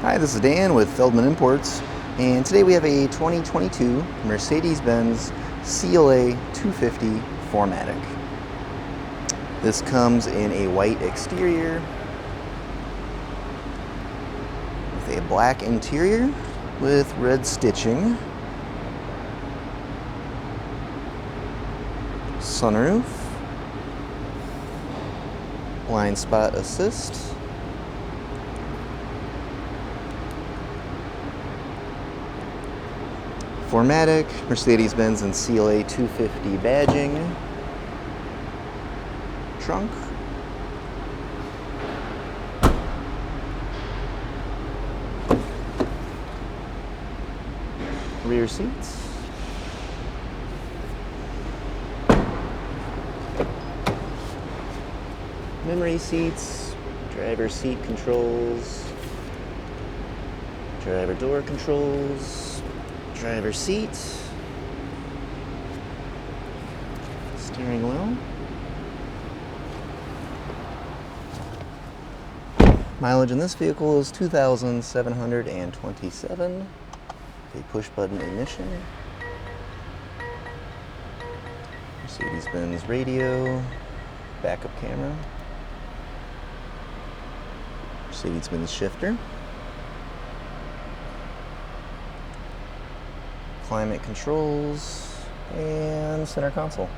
Hi, this is Dan with Feldmann Imports, and today we have a 2022 Mercedes-Benz CLA 250 4MATIC. This comes in a white exterior with a black interior with red stitching, sunroof, blind spot assist, 4MATIC, Mercedes-Benz and CLA 250 badging, trunk, rear seats, memory seats, driver seat controls, driver door controls, driver seat, steering wheel. Mileage in this vehicle is 2,727. A push button ignition. Mercedes-Benz radio, backup camera. Mercedes-Benz shifter. Climate controls, and center console.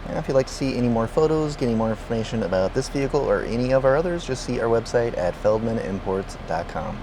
And if you'd like to see any more photos, get any more information about this vehicle or any of our others, just see our website at feldmannimports.com.